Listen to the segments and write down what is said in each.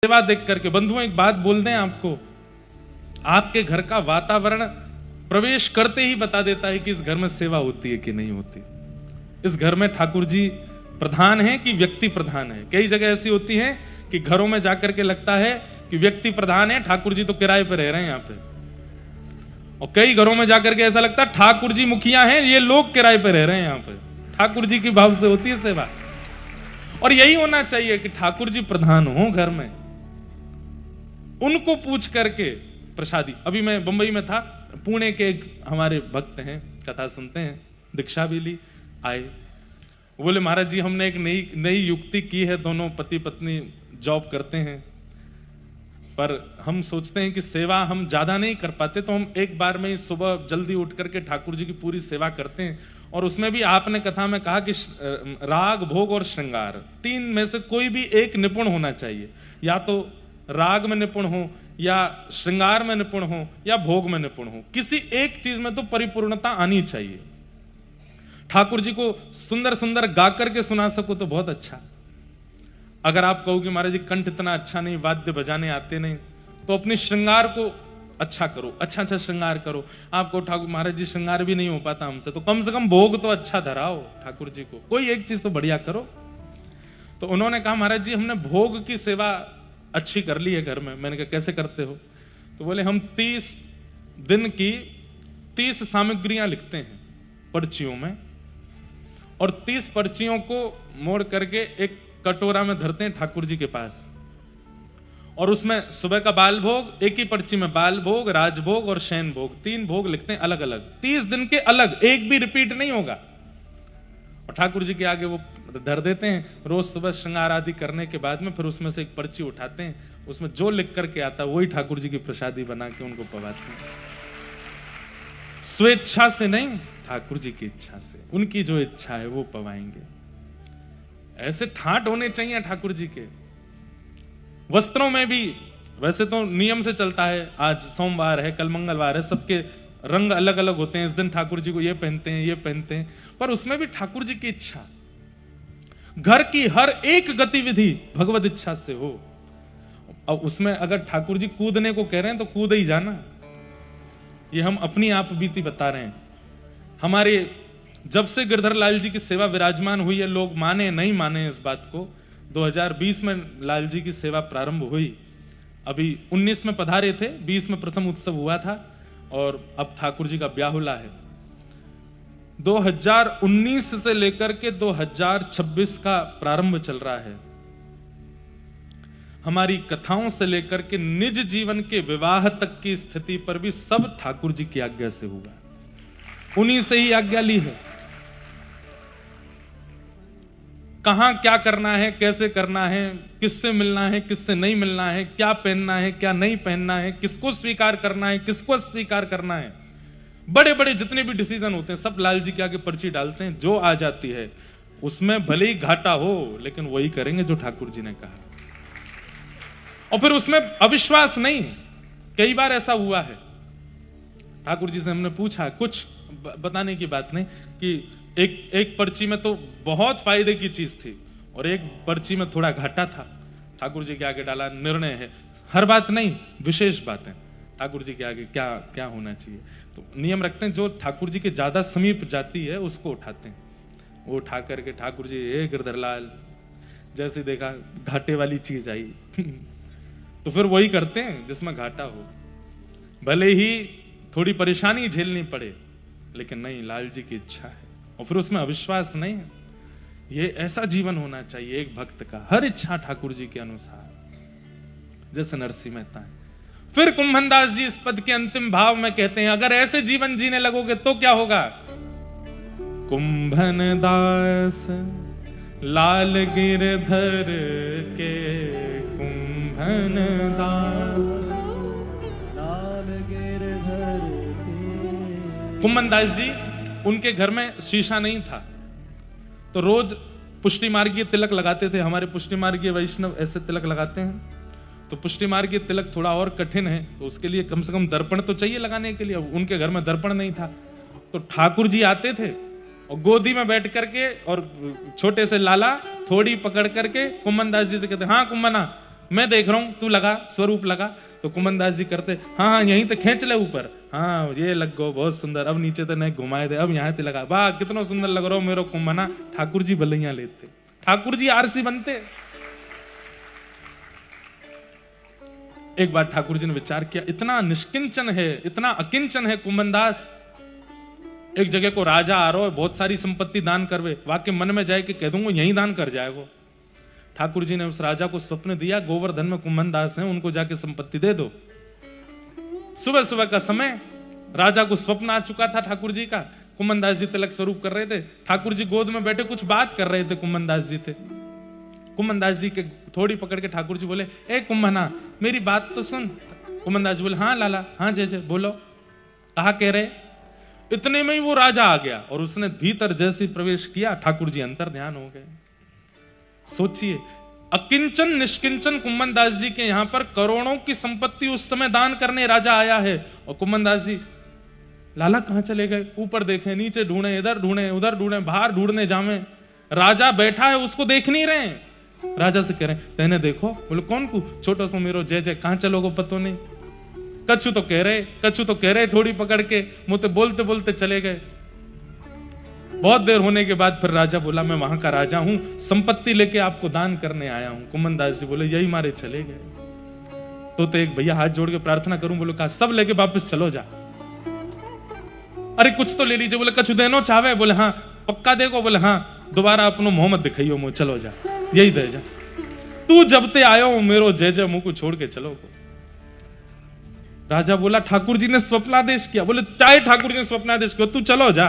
सेवा देख करके। बंधुओं, एक बात बोल दें आपको, आपके घर का वातावरण प्रवेश करते ही बता देता है कि इस घर में सेवा होती है कि नहीं होती। इस घर में ठाकुर जी प्रधान है कि व्यक्ति प्रधान है। कई जगह ऐसी होती है कि घरों में जाकर के लगता है कि व्यक्ति प्रधान है, ठाकुर जी तो किराए पर रह रहे हैं यहां पे। और कई घरों में जाकर के ऐसा लगता है ठाकुर जी मुखिया हैं, ये लोग किराए पर रह रहे हैं यहां पे। ठाकुर जी की भाव से होती है सेवा, और यही होना चाहिए कि ठाकुर जी प्रधान हो घर में, उनको पूछ करके प्रसादी। अभी मैं बंबई में था, पुणे के एक हमारे भक्त हैं, कथा सुनते हैं, दीक्षा भी ली, आए, बोले महाराज जी हमने एक नई युक्ति की है, दोनों पति पत्नी जॉब करते हैं, पर हम सोचते हैं कि सेवा हम ज्यादा नहीं कर पाते, तो हम एक बार में सुबह जल्दी उठ करके ठाकुर जी की पूरी सेवा करते हैं। और उसमें भी आपने कथा में कहा कि राग, भोग और श्रृंगार, तीन में से कोई भी एक निपुण होना चाहिए। या तो राग में निपुण हो, या श्रृंगार में निपुण हो, या भोग में निपुण हो, किसी एक चीज में तो परिपूर्णता आनी चाहिए। ठाकुर जी को सुंदर सुंदर गा करके सुना सको तो बहुत अच्छा। अगर आप कहो कि महाराज जी कंठ इतना अच्छा नहीं, वाद्य बजाने आते नहीं, तो अपने श्रृंगार को अच्छा करो, अच्छा अच्छा श्रृंगार करो। आपको ठाकुर महाराज जी श्रृंगार भी नहीं हो पाता हमसे, तो कम से कम भोग तो अच्छा धराओ ठाकुर जी को, कोई एक चीज तो बढ़िया करो। तो उन्होंने कहा महाराज जी हमने भोग की सेवा अच्छी कर ली है घर में। मैंने कहा कैसे करते हो? तो बोले हम 30 दिन की 30 सामग्रियां लिखते हैं पर्चियों में, और 30 पर्चियों को मोड़ करके एक कटोरा में धरते हैं ठाकुर जी के पास, और उसमें सुबह का बाल भोग, एक ही पर्ची में बाल भोग, राजभोग और शयन भोग, 3 भोग लिखते हैं अलग अलग, 30 दिन के अलग, एक भी रिपीट नहीं होगा। और ठाकुर जी के आगे वो धर देते हैं। रोज सुबह श्रृंगार आदि करने के बाद में फिर उसमें से एक पर्ची उठाते हैं, उसमें जो लिख करके आता है वही ठाकुर जी की प्रसादी बना के उनको पवाते हैं। स्वेच्छा से नहीं, ठाकुर जी की इच्छा से, उनकी जो इच्छा है वो पवाएंगे। ऐसे ठाट होने चाहिए ठाकुर जी के। वस्त्रों में भी वैसे तो नियम से चलता है, आज सोमवार है, कल मंगलवार है, सबके रंग अलग अलग होते हैं, इस दिन ठाकुर जी को ये पहनते हैं, ये पहनते हैं, पर उसमें भी ठाकुर जी की इच्छा, घर की हर एक गतिविधि भगवत इच्छा से हो। अब उसमें अगर ठाकुर जी कूदने को कह रहे हैं तो कूद ही जाना। ये हम अपनी आप बीती बता रहे हैं। हमारे जब से गिरधर लाल जी की सेवा विराजमान हुई है, लोग माने नहीं माने इस बात को, 2020 में लाल जी की सेवा प्रारंभ हुई। अभी 19 में पधारे थे, 20 में प्रथम उत्सव हुआ था, और अब ठाकुर जी का ब्याहुला है। 2019 से लेकर के 2026 का प्रारंभ चल रहा है। हमारी कथाओं से लेकर के निज जीवन के विवाह तक की स्थिति पर भी सब ठाकुर जी की आज्ञा से हुआ, उन्हीं से ही आज्ञा ली है। कहां क्या करना है, कैसे करना है, किससे मिलना है, किससे नहीं मिलना है, क्या पहनना है, क्या नहीं पहनना है, किसको स्वीकार करना है, किसको अस्वीकार करना है, बड़े बड़े जितने भी डिसीजन होते हैं सब लाल जी के आगे पर्ची डालते हैं। जो आ जाती है उसमें भले ही घाटा हो, लेकिन वही करेंगे जो ठाकुर जी ने कहा। और फिर उसमें अविश्वास नहीं। कई बार ऐसा हुआ है, ठाकुर जी से हमने पूछा, कुछ बताने की बात नहीं, कि एक पर्ची में तो बहुत फायदे की चीज थी और एक पर्ची में थोड़ा घाटा था। ठाकुर जी के आगे डाला, निर्णय है, हर बात नहीं, विशेष बातें ठाकुर जी के आगे क्या क्या होना चाहिए। तो नियम रखते हैं, जो ठाकुर जी के ज्यादा समीप जाती है उसको उठाते हैं। वो उठा करके ठाकुर जी, हे गिरधरलाल, जैसे देखा घाटे वाली चीज आई तो फिर वही करते हैं जिसमें घाटा हो, भले ही थोड़ी परेशानी झेलनी पड़े, लेकिन नहीं, लाल जी की इच्छा है। और फिर उसमें अविश्वास नहीं है। ये ऐसा जीवन होना चाहिए एक भक्त का, हर इच्छा ठाकुर जी के अनुसार, जैसे नरसिंह मेहता है। फिर कुंभनदास जी इस पद के अंतिम भाव में कहते हैं, अगर ऐसे जीवन जीने लगोगे तो क्या होगा? कुंभनदास लाल गिरधर के, कुंभनदास लाल गिरधर के। कुंभनदास जी, उनके घर में शीशा नहीं था, तो रोज पुष्टि मार्गीय तिलक लगाते थे। हमारे पुष्टि मार्गीय वैष्णव ऐसे तिलक लगाते हैं, तो पुष्टि मार्गीय तिलक थोड़ा और कठिन है, तो उसके लिए कम से कम दर्पण तो चाहिए लगाने के लिए। उनके घर में दर्पण नहीं था, तो ठाकुर जी आते थे और गोदी में बैठ करके, और छोटे से लाला थोड़ी पकड़ करके कुंभनदास जी से कहते, हाँ कुंभना, मैं देख रहा हूं, तू लगा, स्वरूप लगा। तो कुमनदास जी करते, हाँ हाँ यहीं तो खींच ले ऊपर, हाँ ये लग गो, बहुत सुंदर, अब नीचे तो नहीं घुमाए दे, अब यहाँ ते लगा, वाह कितना सुंदर लग रहा हो मेरे कुंभना। ठाकुर जी बलैया लेते, ठाकुर जी आरसी बनते। एक बार ठाकुर जी ने विचार किया, इतना निष्किंचन है, इतना अकिंचन है कुंभनदास, एक जगह को राजा आ रहा है, बहुत सारी संपत्ति दान करवे, वाक्य मन में जाए कि कह दूंगा यही दान कर जाएगा। ठाकुर जी ने उस राजा को स्वप्न दिया, गोवर्धन में कुंभनदास हैं, उनको जाके संपत्ति दे दो। सुबह सुबह का समय, राजा को स्वप्न आ चुका था ठाकुर जी का। कुंभनदास जी तिलक स्वरूप कर रहे थे, ठाकुर जी गोद में बैठे कुछ बात कर रहे थे, कुंभनदास जी थे। कुंभनदास जी के थोड़ी पकड़ के ठाकुर जी बोले, ए कुंभना मेरी बात तो सुन। कुंभनदास जी बोले, हाँ लाला, हाँ जय जय, बोलो, कहा कह रहे। इतने में ही वो राजा आ गया और उसने भीतर जैसे प्रवेश किया, ठाकुर जी अंतर ध्यान हो गए। सोचिए, अकिंचन निष्किंचन कुंभनदास जी के यहां पर करोड़ों की संपत्ति उस समय दान करने राजा आया है, और कुंभनदास जी लाला कहां चले गए, ऊपर देखें, नीचे ढूंढे, इधर ढूंढे, उधर ढूंढे, बाहर ढूंढने जावे, राजा बैठा है उसको देख नहीं रहे। राजा से कह रहे, तेने देखो? बोले कौन को? छोटो सो मेरो जय जय, कहां चलोगो पतो नहीं। कछु तो कह रहे थोड़ी पकड़ के, मुझे बोलते बोलते चले गए। बहुत देर होने के बाद फिर राजा बोला, मैं वहां का राजा हूं, संपत्ति लेके आपको दान करने आया हूं। कुंभनदास जी बोले, यही मारे चले गए। तो एक भैया हाथ जोड़ के प्रार्थना करूं, बोले कहा सब लेके वापस चलो जा। अरे कुछ तो ले लीजिए, बोले कछु देनो चाहे, बोले हाँ पक्का देखो, बोले हाँ दोबारा अपनो मोहम्मद दिखाइयो मुझे, चलो जा, यही दे जा, तू जब ते आयो मेरो जय जय मुंह को छोड़ के चलो। राजा बोला, ठाकुर जी ने स्वप्नादेश किया। बोले चाहे ठाकुर जी ने स्वप्नादेश किया, तू चलो जा।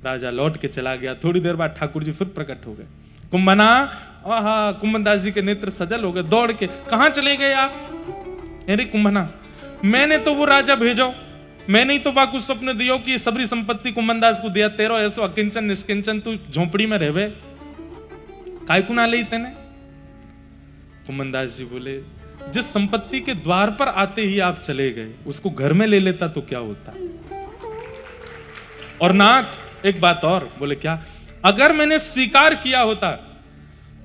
राजा लौट के चला गया। थोड़ी देर बाद ठाकुर जी फिर प्रकट हो गए। कुंभना, आहा, कुंभनदास जी के नेत्र सजल हो गए, दौड़ के, कहां चले गए आप? अरे कुंभना, मैंने तो वो राजा भेजो, मैंने ही तो वाकु स्वप्न दियो कि सबरी संपत्ति कुंभनदास को दिया, तेरो ऐसो अकिंचन निष्किंचन तू झोपड़ी में रहवे, काय को ना ले तेने? कुंभनदास जी बोले, जिस संपत्ति के द्वार पर आते ही आप चले गए, उसको घर में ले लेता तो क्या होता? और नाथ एक बात और, बोले क्या? अगर मैंने स्वीकार किया होता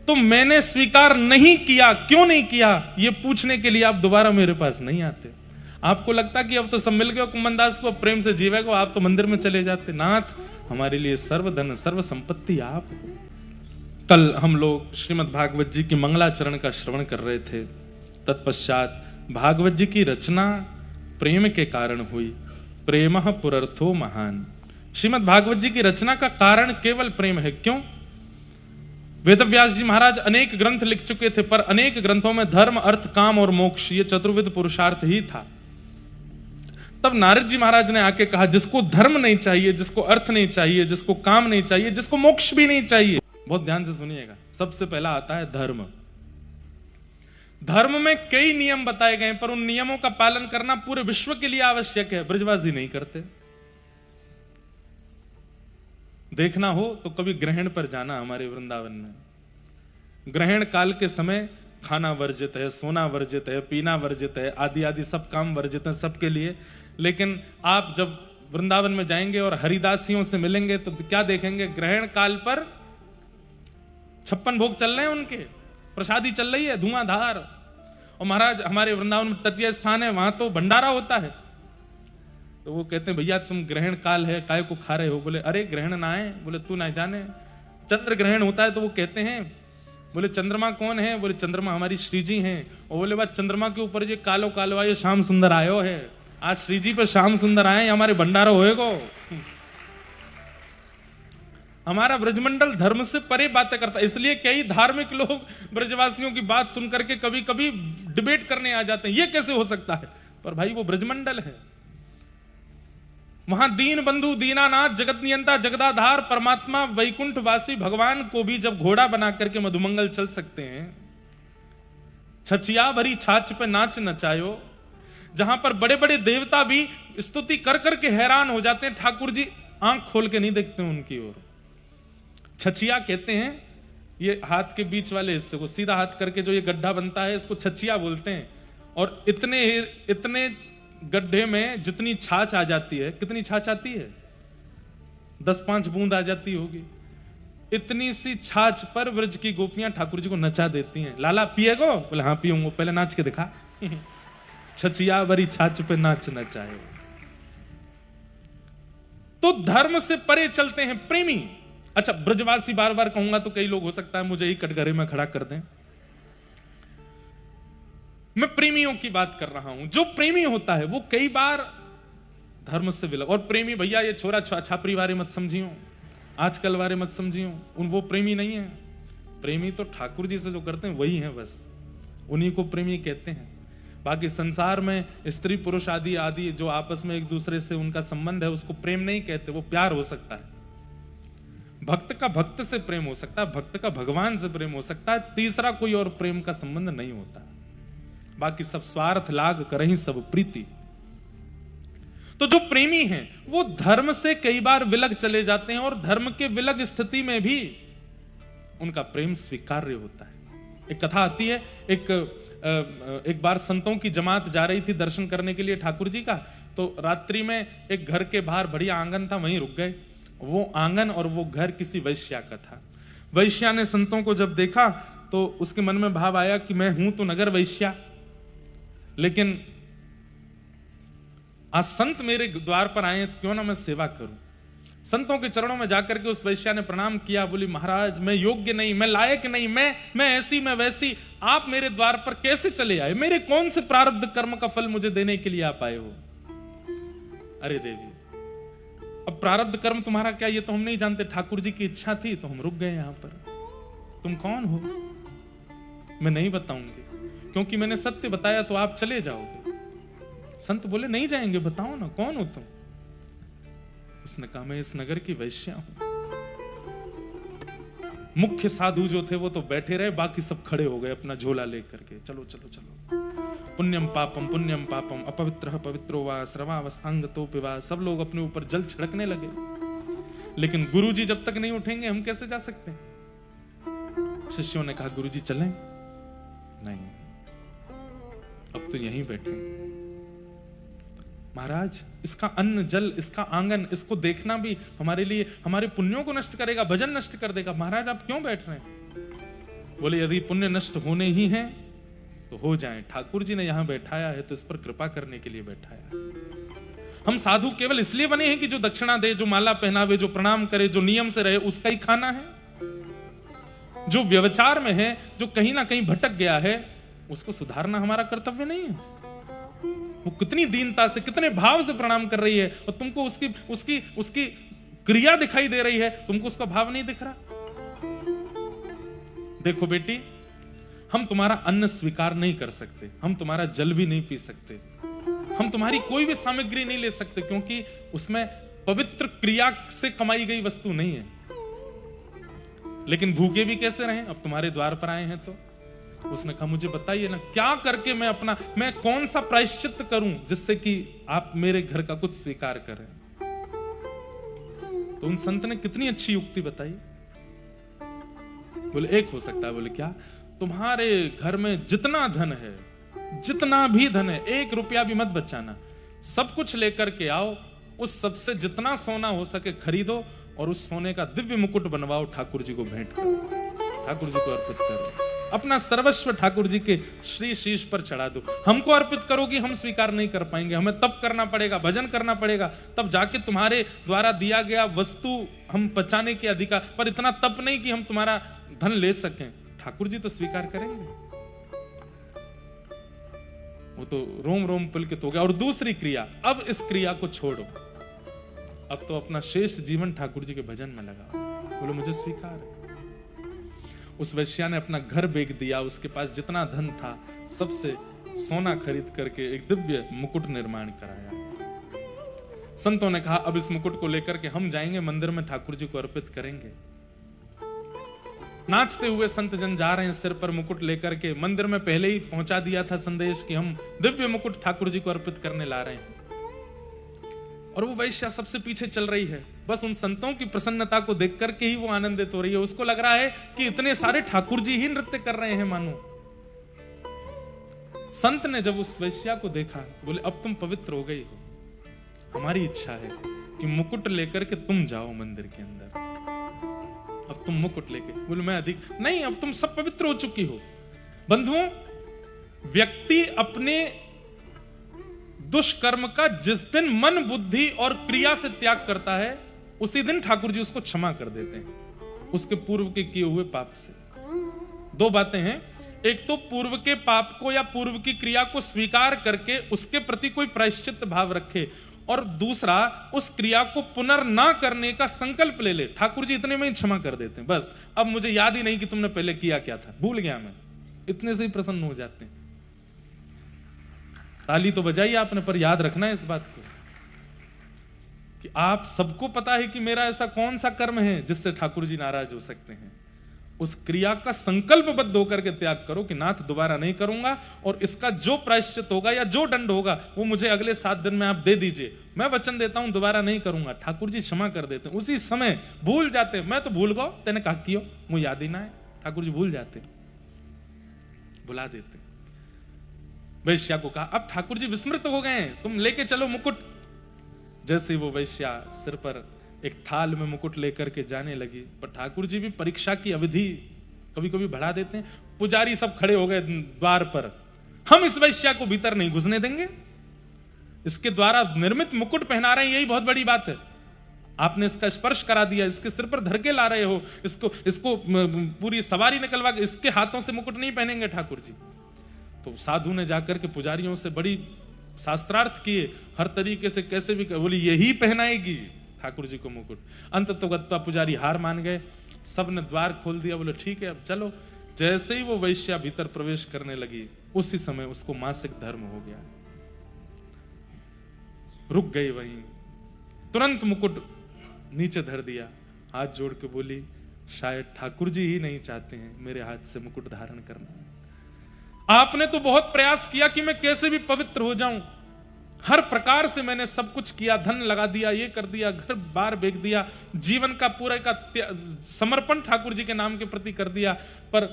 तो मैंने स्वीकार नहीं किया, क्यों नहीं किया, ये पूछने के लिए आप दोबारा मेरे पास नहीं आते। आपको लगता कि अब तो सब मिल गए कुंभनदास को, अब प्रेम से जीवेगा, आप तो मंदिर में चले जाते। नाथ, हमारे लिए सर्वधन सर्व संपत्ति आप हो। कल हम लोग श्रीमद् भागवत जी की मंगलाचरण का श्रवण कर रहे थे। तत्पश्चात भागवत जी की रचना प्रेम के कारण हुई। प्रेमः पुरर्थो महान। श्रीमद् भागवत जी की रचना का कारण केवल प्रेम है। क्यों? वेदव्यास जी महाराज अनेक ग्रंथ लिख चुके थे, पर अनेक ग्रंथों में धर्म, अर्थ, काम और मोक्ष, ये चतुर्विध पुरुषार्थ ही था। तब नारद जी महाराज ने आके कहा, जिसको धर्म नहीं चाहिए, जिसको अर्थ नहीं चाहिए, जिसको काम नहीं चाहिए, जिसको मोक्ष भी नहीं चाहिए, बहुत ध्यान से सुनिएगा, सबसे पहला आता है धर्म। धर्म में कई नियम बताए गए, पर उन नियमों का पालन करना पूरे विश्व के लिए आवश्यक है। ब्रजवासी नहीं करते। देखना हो तो कभी ग्रहण पर जाना। हमारे वृंदावन में ग्रहण काल के समय खाना वर्जित है, सोना वर्जित है, पीना वर्जित है, आदि आदि सब काम वर्जित है सबके लिए। लेकिन आप जब वृंदावन में जाएंगे और हरिदासियों से मिलेंगे तो क्या देखेंगे? ग्रहण काल पर 56 भोग चल रहे हैं, उनके प्रसादी चल रही है धुआंधार। और महाराज हमारे वृंदावन में तटीय स्थान है, वहां तो भंडारा होता है। तो वो कहते हैं, भैया तुम ग्रहण काल है, काय को खा रहे हो? बोले अरे ग्रहण ना है। बोले तू ना जाने, चंद्र ग्रहण होता है। तो वो कहते हैं, बोले चंद्रमा कौन है? बोले चंद्रमा हमारी श्री जी हैं। और बोले बात चंद्रमा के ऊपर ये कालो कालो ये श्याम सुंदर आयो है, आज श्री जी पे श्याम सुंदर आए, हमारे भंडारा होएगो। हमारा ब्रजमंडल धर्म से परे बातें करता है, इसलिए कई धार्मिक लोग ब्रजवासियों की बात सुनकर के कभी कभी डिबेट करने आ जाते हैं, ये कैसे हो सकता है? पर भाई वो ब्रजमंडल है, वहां दीन बंधु दीनानाथ जगत नियंता जगदाधार परमात्मा वैकुंठ वासी भगवान को भी जब घोड़ा बना करके मधुमंगल चल सकते हैं, छछिया भरी छाछ पे नाच नचायो, जहां पर बड़े बड़े देवता भी स्तुति कर करके हैरान हो जाते हैं, ठाकुर जी आंख खोल के नहीं देखते उनकी ओर। छछिया कहते हैं ये हाथ के बीच वाले हिस्से को, सीधा हाथ करके जो ये गड्ढा बनता है इसको छछिया बोलते हैं। और इतने गड्ढे में जितनी छाछ आ जाती है, कितनी छाछ आती है? 10-5 बूंद आ जाती होगी। इतनी सी छाछ पर ब्रज की गोपियां ठाकुर जी को नचा देती हैं। लाला पिएगो? बोले हाँ पीऊंगा। पहले नाच के दिखा। छचिया बरी छाछ पे नाच नचाए। तो धर्म से परे चलते हैं प्रेमी। अच्छा, ब्रजवासी बार बार कहूंगा तो कई लोग हो सकता है मुझे ही कटघरे में खड़ा कर दें। मैं प्रेमियों की बात कर रहा हूं। जो प्रेमी होता है वो कई बार धर्म से विलग। और प्रेमी भैया ये छोरा छापरी वाले मत समझियो, आजकल वाले मत समझियो, वो प्रेमी नहीं है। प्रेमी तो ठाकुर जी से जो करते हैं वही है, बस उन्हीं को प्रेमी कहते हैं। बाकी संसार में स्त्री पुरुष आदि आदि जो आपस में एक दूसरे से उनका संबंध है उसको प्रेम नहीं कहते, वो प्यार हो सकता है। भक्त का भक्त से प्रेम हो सकता है, भक्त का भगवान से प्रेम हो सकता है, तीसरा कोई और प्रेम का संबंध नहीं होता। बाकी सब स्वार्थ लाग करहीं सब प्रीति। तो जो प्रेमी हैं वो धर्म से कई बार विलग चले जाते हैं और धर्म के विलग स्थिति में भी उनका प्रेम स्वीकार्य होता है। एक कथा आती है, एक बार संतों की जमात जा रही थी दर्शन करने के लिए ठाकुर जी का। तो रात्रि में एक घर के बाहर बढ़िया आंगन था, वहीं रुक गए। वो आंगन और वो घर किसी वैश्या का था। वैश्या ने संतों को जब देखा तो उसके मन में भाव आया कि मैं हूं तो नगर वैश्या, लेकिन आज संत मेरे द्वार पर आए तो क्यों ना मैं सेवा करूं। संतों के चरणों में जाकर के उस वैश्या ने प्रणाम किया, बोली महाराज मैं योग्य नहीं, मैं लायक नहीं, मैं ऐसी मैं वैसी, आप मेरे द्वार पर कैसे चले आए? मेरे कौन से प्रारब्ध कर्म का फल मुझे देने के लिए आप आए हो? अरे देवी, अब प्रारब्ध कर्म तुम्हारा क्या ये तो हम नहीं जानते, ठाकुर जी की इच्छा थी तो हम रुक गए यहां पर। तुम कौन हो? मैं नहीं बताऊंगी, क्योंकि मैंने सत्य बताया तो आप चले जाओगे। संत बोले नहीं जाएंगे, बताओ ना कौन हो तुम? उसने कहा मैं इस नगर की वैश्या हूं। मुख्य साधु जो थे वो तो बैठे रहे, बाकी सब खड़े हो गए अपना झोला लेकर के। चलो चलो चलो, पुण्यम पापम अपवित्र पवित्रो वा स्रवावस्थांग तो पिवा। सब लोग अपने ऊपर जल छिड़कने लगे, लेकिन गुरुजी जब तक नहीं उठेंगे हम कैसे जा सकते? शिष्यों ने कहा गुरुजी चलें? नहीं, अब तो यहीं बैठेंगे। महाराज इसका अन्न जल, इसका आंगन, इसको देखना भी हमारे लिए हमारे पुण्यों को नष्ट करेगा, भजन नष्ट कर देगा। महाराज आप क्यों बैठ रहे हैं? बोले यदि पुण्य नष्ट होने ही हैं तो हो जाएं। ठाकुर जी ने यहां बैठाया है तो इस पर कृपा करने के लिए बैठाया है। हम साधु केवल इसलिए बने हैं कि जो दक्षिणा दे, जो माला पहनावे, जो प्रणाम करे, जो नियम से रहे, उसका ही खाना है। जो व्यवचार में है, जो कहीं ना कहीं भटक गया है, उसको सुधारना हमारा कर्तव्य नहीं है। वो कितनी दीनता से, कितने भाव से प्रणाम कर रही है और तुमको उसकी क्रिया दिखाई दे रही है, तुमको उसका भाव नहीं दिख रहा। देखो बेटी, हम तुम्हारा अन्न स्वीकार नहीं कर सकते, हम तुम्हारा जल भी नहीं पी सकते, हम तुम्हारी कोई भी सामग्री नहीं ले सकते, क्योंकि उसमें पवित्र क्रिया से कमाई गई वस्तु नहीं है। लेकिन भूखे भी कैसे रहें? अब तुम्हारे द्वार पर आए हैं तो। उसने कहा मुझे बताइए ना, क्या करके मैं कौन सा प्रायश्चित करूं जिससे कि आप मेरे घर का कुछ स्वीकार करें? तो उन संत ने कितनी अच्छी युक्ति बताई। बोले एक हो सकता है। बोले क्या? तुम्हारे घर में जितना धन है, जितना भी धन है, 1 रुपया भी मत बचाना, सब कुछ लेकर के आओ, उस सबसे जितना सोना हो सके खरीदो और उस सोने का दिव्य मुकुट बनवाओ, ठाकुर जी को भेंट करो, ठाकुर जी को अर्पित करो। अपना सर्वस्व ठाकुर जी के श्री शीश पर चढ़ा दो। हमको अर्पित करोगी, हम स्वीकार नहीं कर पाएंगे, हमें तप करना पड़ेगा, भजन करना पड़ेगा, तब जाके तुम्हारे द्वारा दिया गया वस्तु हम पचाने के अधिकार। पर इतना तप नहीं कि हम तुम्हारा धन ले सकें, ठाकुर जी तो स्वीकार करेंगे। वो तो रोम रोम पुलकित हो गया। और दूसरी क्रिया, अब इस क्रिया को छोड़ो, अब तो अपना शेष जीवन ठाकुर जी के भजन में लगाओ। बोलो मुझे स्वीकार है। उस वैश्या ने अपना घर बेच दिया, उसके पास जितना धन था सबसे सोना खरीद करके एक दिव्य मुकुट निर्माण कराया। संतों ने कहा अब इस मुकुट को लेकर के हम जाएंगे मंदिर में, ठाकुर जी को अर्पित करेंगे। नाचते हुए संत जन जा रहे हैं, सिर पर मुकुट लेकर के। मंदिर में पहले ही पहुंचा दिया था संदेश कि हम दिव्य मुकुट ठाकुर जी को अर्पित करने ला रहे हैं। और वो वैश्या सबसे पीछे चल रही है, बस उन संतों की प्रसन्नता को देख करके ही वो आनंदित हो रही है। उसको लग रहा है कि इतने सारे ठाकुर जी ही नृत्य कर रहे हैं मानो। संत ने जब उस वैश्या को देखा, बोले अब तुम पवित्र हो गई हो, हमारी इच्छा है कि मुकुट लेकर के तुम जाओ मंदिर के अंदर अब तुम मुकुट लेके, बोले मैं अधिक नहीं, अब तुम सब पवित्र हो चुकी हो। बंधुओं, व्यक्ति अपने दुष्कर्म का जिस दिन मन, बुद्धि और क्रिया से त्याग करता है, उसी दिन ठाकुर जी उसको क्षमा कर देते हैं, उसके पूर्व के किए हुए पाप से। दो बातें हैं, एक तो पूर्व के पाप को या पूर्व की क्रिया को स्वीकार करके उसके प्रति कोई प्रायश्चित भाव रखे, और दूसरा उस क्रिया को पुनर् ना करने का संकल्प ले ले। ठाकुर जी इतने में ही क्षमा कर देते हैं, बस अब मुझे याद ही नहीं कि तुमने पहले किया क्या था, भूल गया मैं, इतने से ही प्रसन्न हो जाते हैं। ताली तो बजाई आपने, पर याद रखना है इस बात को कि आप सबको पता है कि मेरा ऐसा कौन सा कर्म है जिससे ठाकुर जी नाराज हो सकते हैं। उस क्रिया का संकल्पबद्ध होकर के त्याग करो कि नाथ दोबारा नहीं करूंगा, और इसका जो प्रायश्चित होगा या जो दंड होगा वो मुझे अगले 7 दिन में आप दे दीजिए, मैं वचन देता हूं दोबारा नहीं करूंगा। ठाकुर जी क्षमा कर देते हैं, उसी समय भूल जाते हैं। मैं तो भूल गो, तेने कहा कियो, मुझे याद ही ना है, ठाकुर जी भूल जाते, बुला देते। वैश्या को कहा अब ठाकुर जी विस्मृत हो गए हैं, तुम लेके चलो मुकुट। जैसे वो वैश्या सिर पर एक थाल में मुकुट लेकर के जाने लगी, पर ठाकुर जी भी परीक्षा की अवधि कभी कभी बढ़ा देते हैं। पुजारी सब खड़े हो गए द्वार पर, हम इस वैश्या को भीतर नहीं घुसने देंगे, इसके द्वारा निर्मित मुकुट पहना रहे हैं, यही बहुत बड़ी बात है। आपने इसका स्पर्श करा दिया, इसके सिर पर धर के ला रहे हो, इसको पूरी सवारी निकलवा के इसके हाथों से मुकुट नहीं पहनेंगे ठाकुर जी। तो साधु ने जाकर के पुजारियों से बड़ी शास्त्रार्थ किए, हर तरीके से कैसे भी बोली यही पहनाएगी ठाकुर जी को मुकुट। अंततोगत्वा पुजारी हार मान गए, सबने द्वार खोल दिया, बोले ठीक है अब चलो। जैसे ही वो वैश्या भीतर प्रवेश करने लगी, उसी समय उसको मासिक धर्म हो गया, रुक गई वहीं, तुरंत मुकुट नीचे धर दिया, हाथ जोड़ के बोली शायद ठाकुर जी ही नहीं चाहते हैं मेरे हाथ से मुकुट धारण करना। आपने तो बहुत प्रयास किया कि मैं कैसे भी पवित्र हो जाऊं, हर प्रकार से मैंने सब कुछ किया, धन लगा दिया, ये कर दिया, घर बार बेच दिया, जीवन का पूरा का समर्पण ठाकुर जी के नाम के प्रति कर दिया, पर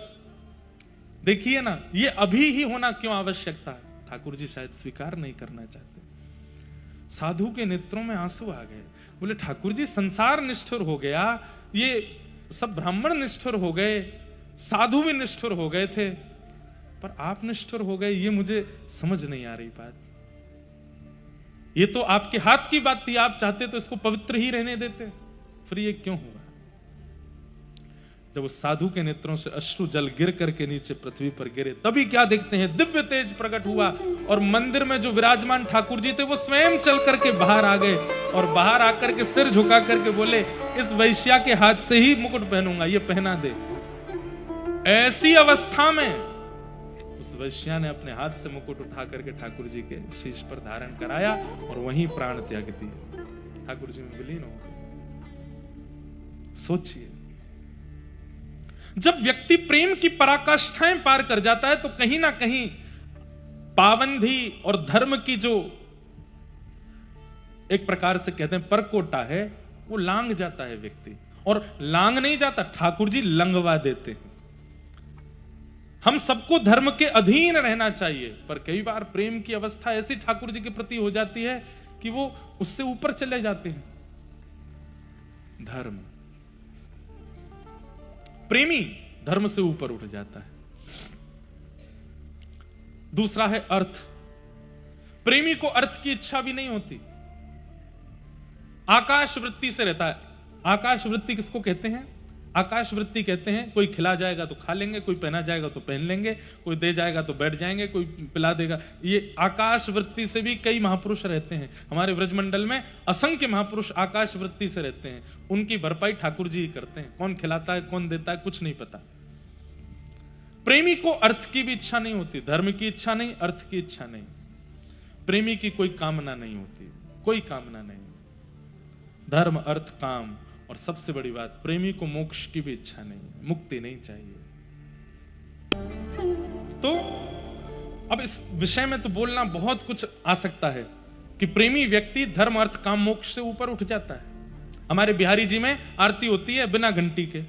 देखिए ना ये अभी ही होना क्यों आवश्यक था, ठाकुर जी शायद स्वीकार नहीं करना चाहते। साधु के नेत्रों में आंसू आ गए, बोले ठाकुर जी संसार निष्ठुर हो गया, ये सब ब्राह्मण निष्ठुर हो गए, साधु भी निष्ठुर हो गए थे, पर आप निष्ठुर हो गए, ये मुझे समझ नहीं आ रही बात। ये तो आपके हाथ की बात थी, आप चाहते तो इसको पवित्र ही रहने देते, फिर ये क्यों हुआ? जब उस साधु के नेत्रों से अश्रु जल गिर करके नीचे पृथ्वी पर गिरे, तभी क्या देखते हैं, दिव्य तेज प्रकट हुआ, और मंदिर में जो विराजमान ठाकुर जी थे वो स्वयं चल करके बाहर आ गए, और बाहर आकर के सिर झुका करके बोले इस वैश्या के हाथ से ही मुकुट पहनूंगा, ये पहना दे। ऐसी अवस्था में उस वैश्या ने अपने हाथ से मुकुट उठा करके ठाकुर जी के शीश पर धारण कराया और वहीं प्राण त्याग दिए, ठाकुर जी में विलीन हो गए। सोचिए, जब व्यक्ति प्रेम की पराकाष्ठाएं पार कर जाता है तो कहीं ना कहीं पाबंदी और धर्म की जो एक प्रकार से कहते हैं परकोटा है, वो लांग जाता है व्यक्ति, और लांग नहीं जाता, ठाकुर जी लंगवा देते हैं। हम सबको धर्म के अधीन रहना चाहिए, पर कई बार प्रेम की अवस्था ऐसी ठाकुर जी के प्रति हो जाती है कि वो उससे ऊपर चले जाते हैं। धर्म, प्रेमी धर्म से ऊपर उठ जाता है। दूसरा है अर्थ, प्रेमी को अर्थ की इच्छा भी नहीं होती, आकाश वृत्ति से रहता है। आकाश वृत्ति किसको कहते हैं? आकाश वृत्ति कहते हैं कोई खिला जाएगा तो खा लेंगे, कोई पहना जाएगा तो पहन लेंगे, कोई दे जाएगा तो बैठ जाएंगे, कोई पिला देगा। ये आकाश वृत्ति से भी कई महापुरुष रहते हैं। हमारे व्रजमंडल में असंख्य महापुरुष आकाश वृत्ति से रहते हैं, उनकी भरपाई ठाकुर जी ही करते हैं। कौन खिलाता है कौन देता है कुछ नहीं पता। प्रेमी को अर्थ की भी इच्छा नहीं होती, धर्म की इच्छा नहीं, अर्थ की इच्छा नहीं, प्रेमी की कोई कामना नहीं होती, कोई कामना नहीं, धर्म अर्थ काम, और सबसे बड़ी बात प्रेमी को मोक्ष की भी इच्छा नहीं, मुक्ति नहीं चाहिए। तो अब इस विषय में तो बोलना बहुत कुछ आ सकता है कि प्रेमी व्यक्ति धर्म अर्थ काम मोक्ष से ऊपर उठ जाता है। हमारे बिहारी जी में आरती होती है बिना घंटी के,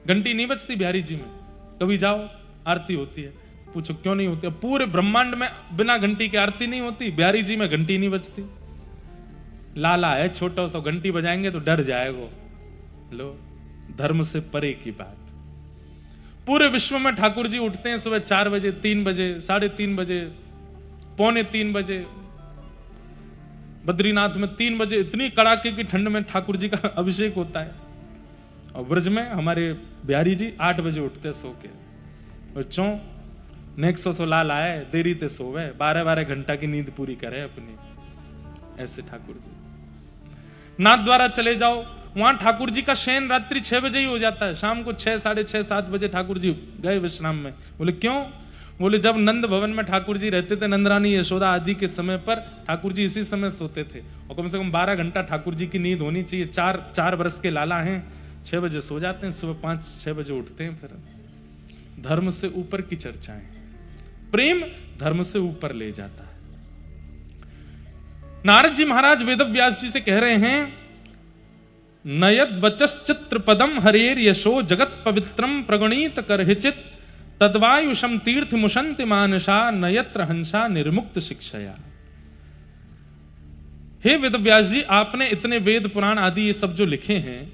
घंटी नहीं बजती बिहारी जी में, कभी जाओ आरती होती है, पूछो क्यों नहीं होती? पूरे ब्रह्मांड में बिना घंटी के आरती नहीं होती, बिहारी जी में घंटी नहीं बजती। लाला है छोटा सा, घंटी बजाएंगे तो डर जाएगा। लो धर्म से परे की बात। पूरे विश्व में ठाकुर जी उठते हैं सुबह 4 बजे, 3 बजे, 3:30 बजे, 2:45 बजे। बद्रीनाथ में 3 बजे इतनी कड़ाके की ठंड में ठाकुर जी का अभिषेक होता है। और ब्रज में हमारे बिहारी जी 8 बजे उठते सो के, बच्चों नेक्सो सो लाल आए, देरी ते सोवे, 12-12 घंटा की नींद पूरी करे अपनी। ऐसे ठाकुर जी। नाथ द्वारा चले जाओ, वहां ठाकुर जी का शयन रात्रि 6 बजे ही हो जाता है। शाम को 6, 6:30, 7 बजे ठाकुर जी गए विश्राम में। बोले क्यों? बोले जब नंद भवन में ठाकुर जी रहते थे, नंदरानी यशोदा आदि के समय पर ठाकुर जी इसी समय सोते थे। और कम से कम 12 घंटा ठाकुर जी की नींद होनी चाहिए। 4 वर्ष के लाला हैं, 6 बजे सो जाते हैं, सुबह 5-6 बजे उठते हैं। फिर धर्म से ऊपर की चर्चाएं, प्रेम धर्म से ऊपर ले जाता है। नारद जी महाराज वेदव्यास जी से कह रहे हैं, नयद वचस चित्र पदम हरेर यशो जगत पवित्रम प्रगणित करहिचित तद्वायुषम तीर्थ मुशंति मानसा नयत्र हंसा निर्मुक्त शिक्षया। हे वेदव्यास जी, आपने इतने वेद पुराण आदि ये सब जो लिखे हैं,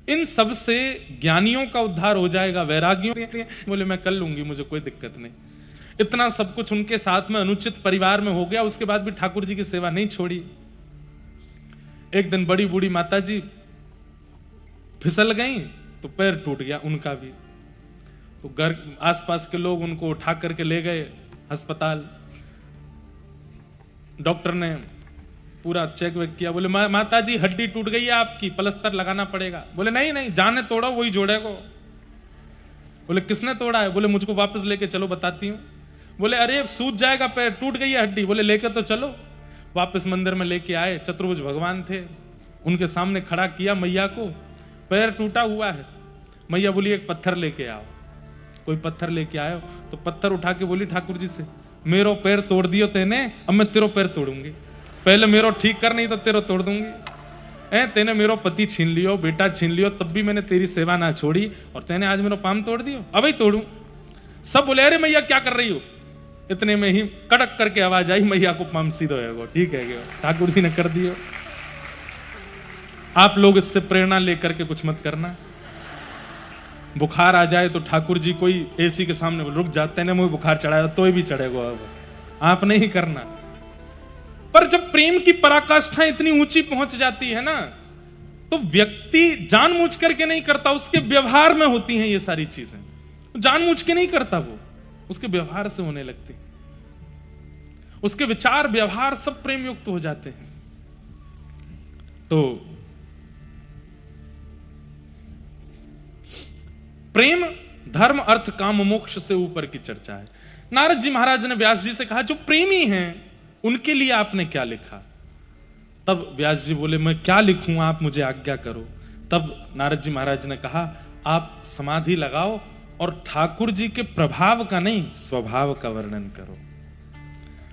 इन सब से ज्ञानियों का उद्धार हो जाएगा, वैरागियों। बोले मैं कर लूंगी, मुझे कोई दिक्कत नहीं। इतना सब कुछ उनके साथ में अनुचित परिवार में हो गया, उसके बाद भी ठाकुर जी की सेवा नहीं छोड़ी। एक दिन बड़ी बूढ़ी माता जी फिसल गई तो पैर टूट गया उनका भी। तो घर आसपास के लोग उनको उठा करके ले गए अस्पताल। डॉक्टर ने पूरा चेक वेक किया। बोले माता जी हड्डी टूट गई है आपकी, प्लास्टर लगाना पड़ेगा। बोले नहीं नहीं, जाने तोड़ा वही जोड़ेगा। बोले किसने तोड़ा है? बोले मुझको वापस लेके चलो, बताती हूँ। बोले अरे सूज जाएगा पैर, टूट गई है हड्डी। बोले लेके तो चलो। वापस मंदिर में लेके आए। चतुर्भुज भगवान थे, उनके सामने खड़ा किया मैया को। पैर टूटा हुआ है। मैया बोली एक पत्थर लेके आओ। कोई पत्थर लेके आयो तो पत्थर उठा के बोली ठाकुर जी से, मेरो पैर तोड़ दियो तेने, अब मैं तेरो पैर तोड़ूंगी। पहले मेरो ठीक कर, नहीं तो तेरो तोड़ दूंगी। तेने मेरो पति छीन लियो, बेटा छीन लियो, तब भी मैंने तेरी सेवा ना छोड़ी, और तेने आज मेरो पाम तोड़ दियो, अब ही तोड़ू। सब बोले अरे मैया क्या कर रही हो? इतने में ही कड़क करके आवाज आई, मैया को पाम सीधो है। ठीक है, ठाकुर जी ने कर दियो। आप लोग इससे प्रेरणा लेकर के कुछ मत करना। बुखार आ जाए तो ठाकुर जी कोई एसी के सामने रुक जाते हैं, मुझे बुखार चढ़ाया तो भी चढ़ेगा, अब आप नहीं करना। पर जब प्रेम की पराकाष्ठा इतनी ऊंची पहुंच जाती है ना, तो व्यक्ति जानबूझ करके नहीं करता, उसके व्यवहार में होती हैं ये सारी चीजें। जानबूझ के नहीं करता, वो उसके व्यवहार से होने लगती, उसके विचार व्यवहार सब प्रेम युक्त हो जाते हैं। तो प्रेम धर्म अर्थ काम मोक्ष से ऊपर की चर्चा है। नारद जी महाराज ने व्यास जी से कहा जो प्रेमी हैं उनके लिए आपने क्या लिखा? तब व्यास जी बोले मैं क्या लिखूं, आप मुझे आज्ञा करो। तब नारद जी महाराज ने कहा आप समाधि लगाओ और ठाकुर जी के प्रभाव का नहीं, स्वभाव का वर्णन करो।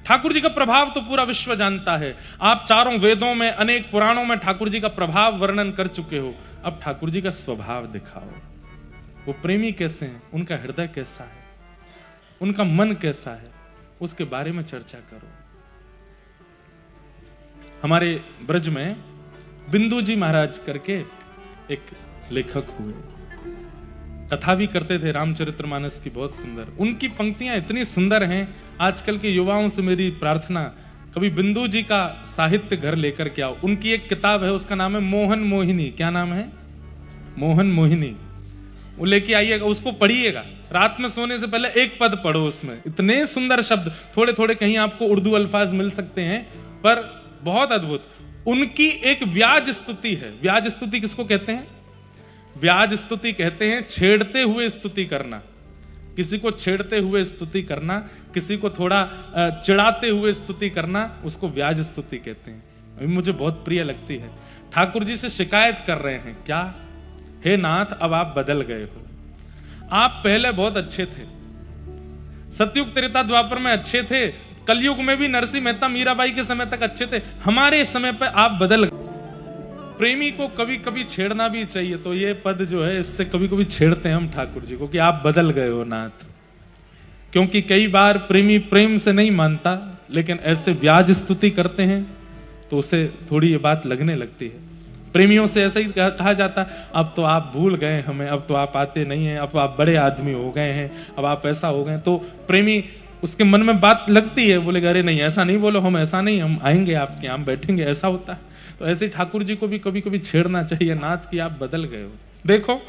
ठाकुर जी का प्रभाव तो पूरा विश्व जानता है। आप चारों वेदों में, अनेक पुराणों में ठाकुर जी का प्रभाव वर्णन कर चुके हो। अब ठाकुर जी का स्वभाव दिखाओ। वो प्रेमी कैसे हैं, उनका हृदय कैसा है, उनका मन कैसा है, उसके बारे में चर्चा करो। हमारे ब्रज में बिंदु जी महाराज करके एक लेखक हुए, कथा भी करते थे रामचरितमानस की, बहुत सुंदर। उनकी पंक्तियां इतनी सुंदर हैं। आजकल के युवाओं से मेरी प्रार्थना, कभी बिंदु जी का साहित्य घर लेकर के आओ। उनकी एक किताब है, उसका नाम है मोहन मोहिनी। क्या नाम है? मोहन मोहिनी। वो लेके आइएगा, उसको पढ़िएगा। रात में सोने से पहले एक पद पढ़ो, उसमें इतने सुंदर शब्द, थोड़े थोड़े कहीं आपको उर्दू अल्फाज मिल सकते हैं, पर बहुत अद्भुत। उनकी एक व्याज स्तुति है। व्याज स्तुति किसको कहते हैं? व्याज स्तुति कहते हैं छेड़ते हुए स्तुति करना। किसी को छेड़ते हुए स्तुति करना, किसी को थोड़ा चिढ़ाते हुए स्तुति करना, उसको व्याज स्तुति कहते हैं। अभी मुझे बहुत प्रिय लगती है। ठाकुर जी से शिकायत कर रहे हैं, क्या? हे नाथ, अब आप बदल गए हो। आप पहले बहुत अच्छे थे, सतयुग त्रेता द्वापर में अच्छे थे, कलयुग में भी नरसिंह मेहता मीराबाई के समय तक अच्छे थे, हमारे समय पर आप बदल गए। प्रेमी को कभी कभी छेड़ना भी चाहिए। तो ये पद जो है, इससे कभी कभी छेड़ते हैं हम ठाकुर जी को कि आप बदल गए हो नाथ। क्योंकि कई बार प्रेमी प्रेम से नहीं मानता, लेकिन ऐसे व्याज स्तुति करते हैं तो उसे थोड़ी ये बात लगने लगती है। प्रेमियों से ऐसा ही कहा जाता, अब तो आप भूल गए हमें, अब तो आप आते नहीं हैं, अब आप बड़े आदमी हो गए हैं, अब आप ऐसा हो गए। तो प्रेमी उसके मन में बात लगती है, बोले अरे नहीं ऐसा नहीं बोलो, हम ऐसा नहीं, हम आएंगे आपके यहाँ बैठेंगे, ऐसा होता है। तो ऐसे ठाकुर जी को भी कभी कभी छेड़ना चाहिए, नाथ कि आप बदल गए हो। देखो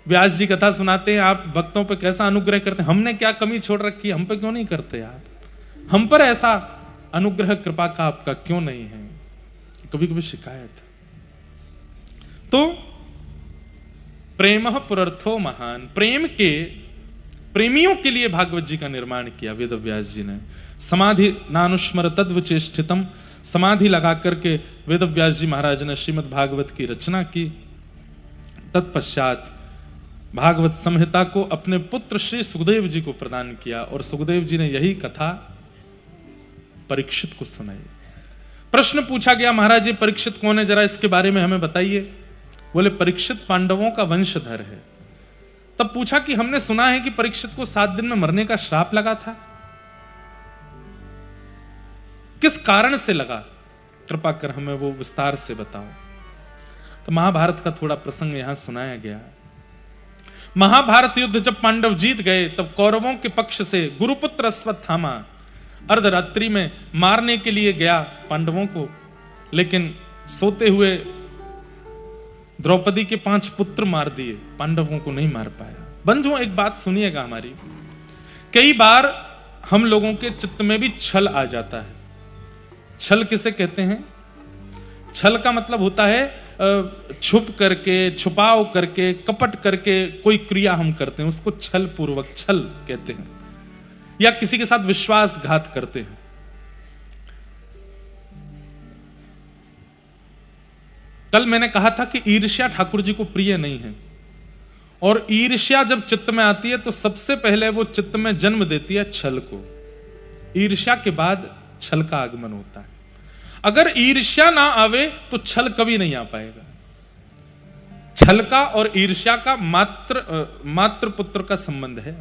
व्यास जी कथा सुनाते हैं, आप भक्तों पे कैसा अनुग्रह करते हैं, हमने क्या कमी छोड़ रखी है, हम पे क्यों नहीं करते आप, हम पर ऐसा अनुग्रह कृपा का आपका क्यों नहीं है, कभी कभी शिकायत। तो प्रेम पुरर्थो महान, प्रेम के प्रेमियों के लिए भागवत जी का निर्माण किया वेद व्यास जी ने। समाधि नानुस्मर तद्वचेष्टितम, समाधि लगा करके वेद व्यास जी महाराज ने श्रीमद् भागवत की रचना की। तत्पश्चात भागवत संहिता को अपने पुत्र श्री सुखदेव जी को प्रदान किया और सुखदेव जी ने यही कथा परीक्षित को सुनाई। प्रश्न पूछा गया, महाराज ये परीक्षित कौन है, जरा इसके बारे में हमें बताइए। बोले परीक्षित पांडवों का वंशधर है। तब पूछा कि हमने सुना है कि परीक्षित को 7 दिन में मरने का श्राप लगा था, किस कारण से लगा, कृपा कर हमें वो विस्तार से बताओ। तो महाभारत का थोड़ा प्रसंग यहां सुनाया गया। महाभारत युद्ध जब पांडव जीत गए तब कौरवों के पक्ष से गुरुपुत्र अश्वत्थामा अर्धरात्रि में मारने के लिए गया पांडवों को, लेकिन सोते हुए द्रौपदी के 5 पुत्र मार दिए, पांडवों को नहीं मार पाया। बंधुओं एक बात सुनिएगा हमारी, कई बार हम लोगों के चित्त में भी छल आ जाता है। छल किसे कहते हैं? छल का मतलब होता है छुप करके, छुपाव करके, कपट करके कोई क्रिया हम करते हैं, उसको छल पूर्वक छल कहते हैं। या किसी के साथ विश्वासघात करते हैं। कल मैंने कहा था कि ईर्ष्या ठाकुर जी को प्रिय नहीं है, और ईर्ष्या जब चित्त में आती है तो सबसे पहले वो चित्त में जन्म देती है छल को। ईर्ष्या के बाद छल का आगमन होता है। अगर ईर्ष्या ना आवे तो छल कभी नहीं आ पाएगा। छल का और ईर्ष्या का मात्र पुत्र का संबंध है।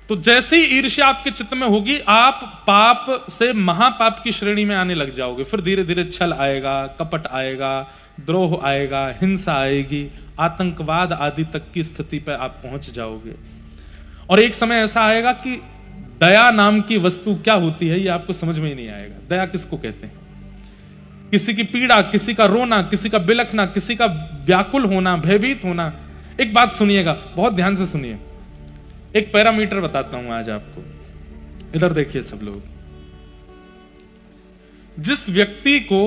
तो जैसे ही ईर्ष्या आपके चित्त में होगी, आप पाप से महापाप की श्रेणी में आने लग जाओगे। फिर धीरे धीरे छल आएगा, कपट आएगा, द्रोह आएगा, हिंसा आएगी, आतंकवाद आदि तक की स्थिति पर आप पहुंच जाओगे। और एक समय ऐसा आएगा कि दया नाम की वस्तु क्या होती है ये आपको समझ में ही नहीं आएगा। दया किसको कहते हैं? किसी की पीड़ा, किसी का रोना, किसी का बिलखना, किसी का व्याकुल होना, भयभीत होना। एक बात सुनिएगा, बहुत ध्यान से सुनिए। एक पैरामीटर बताता हूं आज आपको, इधर देखिए सब लोग। जिस व्यक्ति को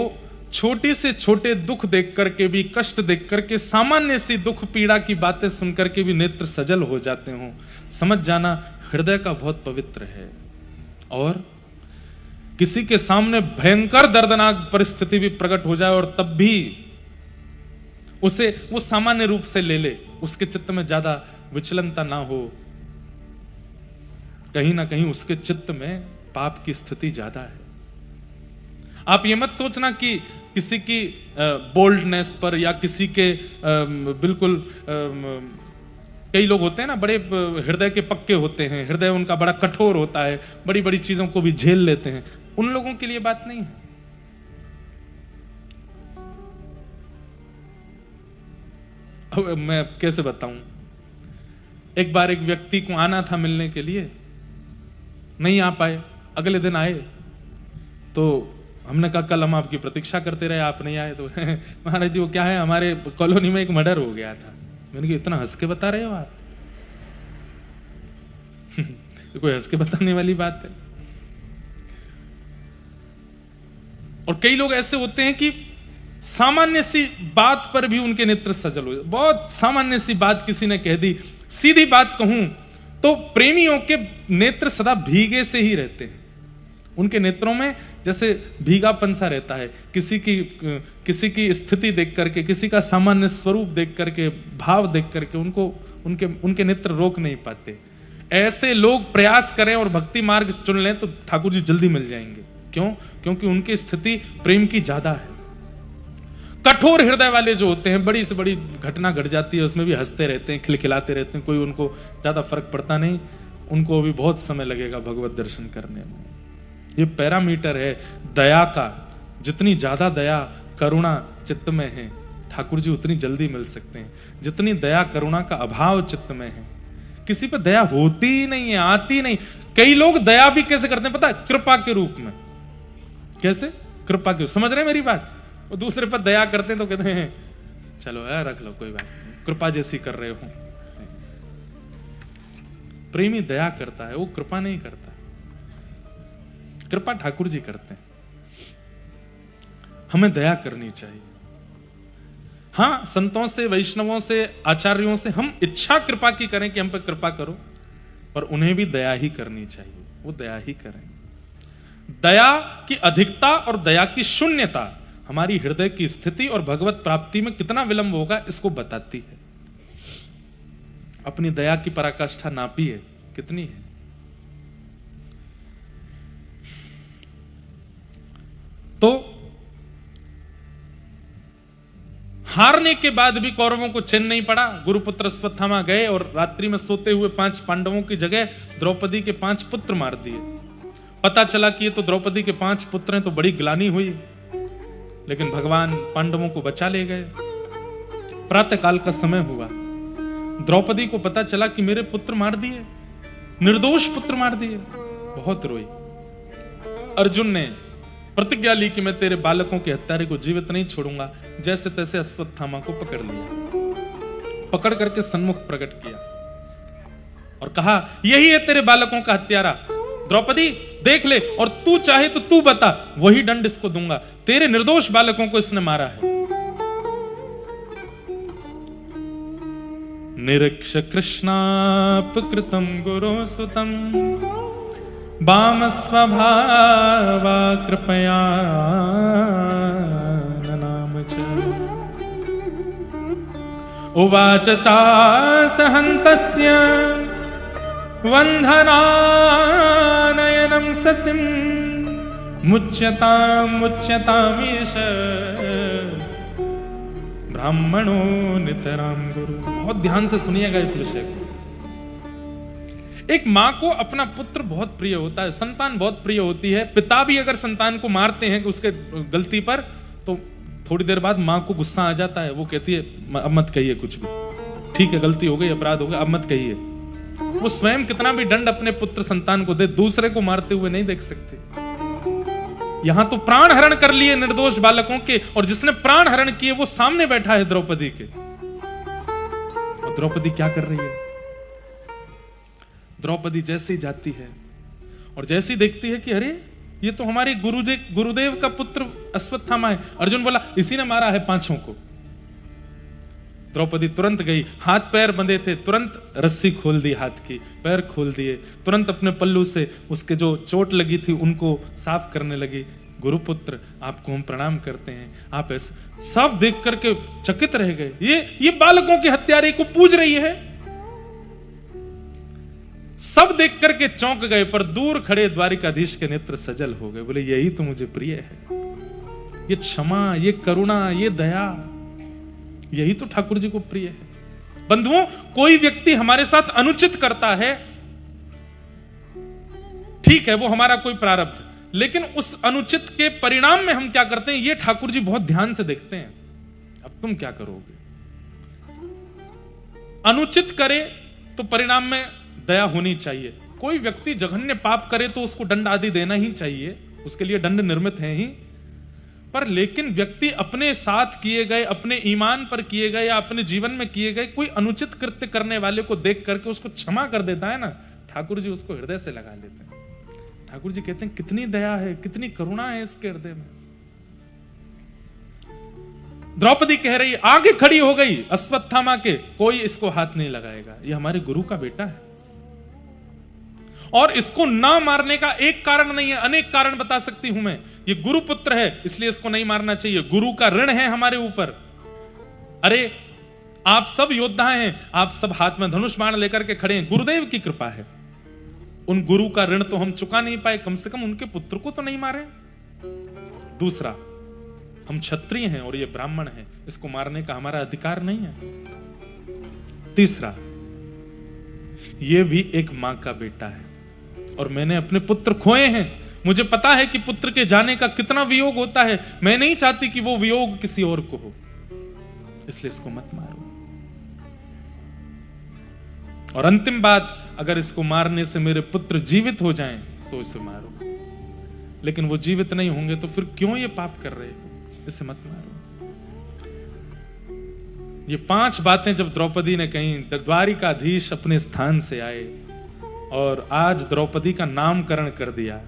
छोटे से छोटे दुख देख करके भी, कष्ट देख करके, सामान्य सी दुख पीड़ा की बातें सुनकर के भी नेत्र सजल हो जाते हो, समझ जाना हृदय का बहुत पवित्र है। और किसी के सामने भयंकर दर्दनाक परिस्थिति भी प्रकट हो जाए और तब भी उसे वो सामान्य रूप से ले ले, उसके चित्त में ज्यादा विचलनता ना हो, कहीं ना कहीं उसके चित्त में पाप की स्थिति ज्यादा है। आप ये मत सोचना कि किसी की बोल्डनेस पर या किसी के बिल्कुल कई लोग होते हैं ना, बड़े हृदय के पक्के होते हैं, हृदय उनका बड़ा कठोर होता है, बड़ी बड़ी चीजों को भी झेल लेते हैं, उन लोगों के लिए बात नहीं है। अब मैं कैसे बताऊं, एक बार एक व्यक्ति को आना था मिलने के लिए, नहीं आ पाए, अगले दिन आए तो हमने कहा कल हम आपकी प्रतीक्षा करते रहे, आप नहीं आए। तो महाराज जी वो क्या है, हमारे कॉलोनी में एक मर्डर हो गया था। मैंने कहा इतना हंस के बता रहे हो आप? कोई हंस के बताने वाली बात है? और कई लोग ऐसे होते हैं कि सामान्य सी बात पर भी उनके नेत्र सजल हो, बहुत सामान्य सी बात किसी ने कह दी, सीधी बात कहूं तो प्रेमियों के नेत्र सदा भीगे से ही रहते हैं। उनके नेत्रों में जैसे भीगापन सा रहता है। किसी की स्थिति देख करके, किसी का सामान्य स्वरूप देख करके, भाव देख करके उनके नेत्र रोक नहीं पाते। ऐसे लोग प्रयास करें और भक्ति मार्ग चुन लें तो ठाकुर जी जल्दी मिल जाएंगे। क्यों? क्योंकि उनकी स्थिति प्रेम की ज्यादा है। कठोर हृदय वाले जो होते हैं, बड़ी से बड़ी घटना घट जाती है उसमें भी हंसते रहते हैं, खिलखिलाते रहते हैं, कोई उनको ज्यादा फर्क पड़ता नहीं, उनको भी बहुत समय लगेगा भगवत दर्शन करने में। ये पैरामीटर है दया का। जितनी ज्यादा दया, करुणा चित्त में है, ठाकुर जी उतनी जल्दी मिल सकते हैं जितनी दया करुणा का अभाव चित्त में है। किसी पर दया होती ही नहीं है, आती नहीं। कई लोग दया भी कैसे करते हैं पता है? कृपा के रूप में। कैसे? कृपा के, समझ रहे मेरी बात? वो दूसरे पर दया करते हैं तो कहते हैं चलो यार रख लो, कोई बात नहीं, कृपा जैसी कर रहे हो। प्रेमी दया करता है, वो कृपा नहीं करता। कृपा ठाकुर जी करते हैं। हमें दया करनी चाहिए। हां, संतों से, वैष्णवों से, आचार्यों से हम इच्छा कृपा की करें कि हम पर कृपा करो, पर उन्हें भी दया ही करनी चाहिए। वो दया ही करें। दया की अधिकता और दया की शून्यता हमारी हृदय की स्थिति और भगवत प्राप्ति में कितना विलंब होगा इसको बताती है। अपनी दया की पराकाष्ठा नापी है, कितनी है? तो हारने के बाद भी कौरवों को चैन नहीं पड़ा। गुरुपुत्र अश्वत्थामा गए और रात्रि में सोते हुए 5 पांडवों की जगह द्रौपदी के 5 पुत्र मार दिए। पता चला कि ये तो द्रौपदी के 5 पुत्र हैं, तो बड़ी ग्लानि हुई, लेकिन भगवान पांडवों को बचा ले गए। प्रातःकाल का समय हुआ, द्रौपदी को पता चला कि मेरे पुत्र मार दिए, निर्दोष पुत्र मार दिए। बहुत रोई। अर्जुन ने प्रतिज्ञा ली कि मैं तेरे बालकों के हत्यारे को जीवित नहीं छोड़ूंगा। जैसे तैसे अश्वत्थामा को पकड़ लिया, पकड़ करके सन्मुख प्रकट किया और कहा यही है तेरे बालकों का हत्यारा। द्रौपदी देख ले, और तू चाहे तो तू बता, वही दंड इसको दूंगा। तेरे निर्दोष बालकों को इसने मारा है। निरीक्ष कृष्णापकृतं गुरुसुतं वाम स्वभावा कृपया ननाम च। उवाच चासहन्तस्य वन्धनानयनं सतिं मुच्यतामीश ब्राह्मणो नितराम गुरु। बहुत ध्यान से सुनिएगा इस विषय को। एक मां को अपना पुत्र बहुत प्रिय होता है, संतान बहुत प्रिय होती है। पिता भी अगर संतान को मारते हैं उसके गलती पर, तो थोड़ी देर बाद मां को गुस्सा आ जाता है। वो कहती है अब मत कहिए कुछ भी, ठीक है गलती हो गई, अपराध हो गया, अब मत कहिए। वो स्वयं कितना भी दंड अपने पुत्र संतान को दे, दूसरे को मारते हुए नहीं देख सकते। यहां तो प्राण हरण कर लिए निर्दोष बालकों के, और जिसने प्राण हरण किए वो सामने बैठा है द्रौपदी के। और द्रौपदी क्या कर रही है? द्रौपदी जैसे ही जाती है और जैसे ही देखती है कि अरे ये तो हमारे गुरुदेव का पुत्र अश्वत्थामा है। अर्जुन बोला इसी ने मारा है 5 को। द्रौपदी तुरंत गई, हाथ पैर बंधे थे, तुरंत रस्सी खोल दी, हाथ की पैर खोल दिए, तुरंत अपने पल्लू से उसके जो चोट लगी थी उनको साफ करने लगी। गुरुपुत्र आपको हम प्रणाम करते हैं, आप ऐसे। सब देख करके चकित रह गए, ये बालकों के हत्यारे को पूज रही है। सब देख करके चौंक गए, पर दूर खड़े द्वारिकाधीश के नेत्र सजल हो गए। बोले यही तो मुझे प्रिय है, ये क्षमा, ये करुणा, ये दया, यही तो ठाकुर जी को प्रिय है। बंधुओं, कोई व्यक्ति हमारे साथ अनुचित करता है, ठीक है वो हमारा कोई प्रारब्ध, लेकिन उस अनुचित के परिणाम में हम क्या करते हैं ये ठाकुर जी बहुत ध्यान से देखते हैं। अब तुम क्या करोगे? अनुचित करे तो परिणाम में दया होनी चाहिए। कोई व्यक्ति जघन्य पाप करे तो उसको दंड आदि देना ही चाहिए, उसके लिए दंड निर्मित है ही। पर लेकिन व्यक्ति अपने साथ किए गए, अपने ईमान पर किए गए या अपने जीवन में किए गए कोई अनुचित कृत्य करने वाले को देख करके उसको क्षमा कर देता है ना, ठाकुर जी उसको हृदय से लगा लेते हैं। ठाकुर जी कहते हैं कितनी दया है, कितनी करुणा है इसके हृदय में। द्रौपदी कह रही, आगे खड़ी हो गई अश्वत्थामा के, कोई इसको हाथ नहीं लगाएगा, ये हमारे गुरु का बेटा है। और इसको ना मारने का एक कारण नहीं है, अनेक कारण बता सकती हूं मैं। ये गुरु पुत्र है इसलिए इसको नहीं मारना चाहिए, गुरु का ऋण है हमारे ऊपर। अरे आप सब योद्धा हैं, आप सब हाथ में धनुष बाण लेकर के खड़े हैं, गुरुदेव की कृपा है। उन गुरु का ऋण तो हम चुका नहीं पाए, कम से कम उनके पुत्र को तो नहीं मारे। दूसरा, हम क्षत्रिय हैं और ये ब्राह्मण है, इसको मारने का हमारा अधिकार नहीं है। तीसरा, ये भी एक मां का बेटा है और मैंने अपने पुत्र खोए हैं, मुझे पता है कि पुत्र के जाने का कितना वियोग होता है, मैं नहीं चाहती कि वो वियोग किसी और को हो, इसलिए इसको मत मारो। और अंतिम बात, अगर इसको मारने से मेरे पुत्र जीवित हो जाएं तो इसे मारो, लेकिन वो जीवित नहीं होंगे तो फिर क्यों ये पाप कर रहे हो, इसे मत मारो। ये 5 बातें जब द्रौपदी ने कही, द्वारिकाधीश अपने स्थान से आए और आज द्रौपदी का नामकरण कर दिया।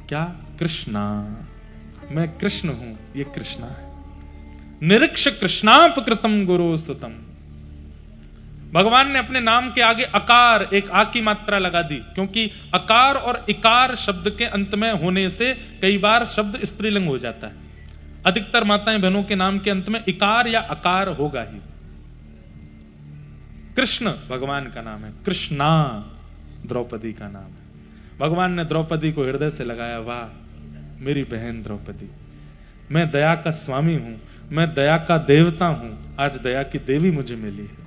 क्या? कृष्णा, मैं कृष्ण हूं, ये कृष्णा है। निरीक्ष कृष्णापकृतम गुरु स्तुतम। भगवान ने अपने नाम के आगे अकार, एक आ की मात्रा लगा दी, क्योंकि अकार और इकार शब्द के अंत में होने से कई बार शब्द स्त्रीलिंग हो जाता है। अधिकतर माताएं बहनों के नाम के अंत में इकार या अकार होगा ही। कृष्ण भगवान का नाम है, कृष्णा द्रौपदी का नाम है। भगवान ने द्रौपदी को हृदय से लगाया। वाह मेरी बहन द्रौपदी, मैं दया का स्वामी हूं, मैं दया का देवता हूं, आज दया की देवी मुझे मिली है।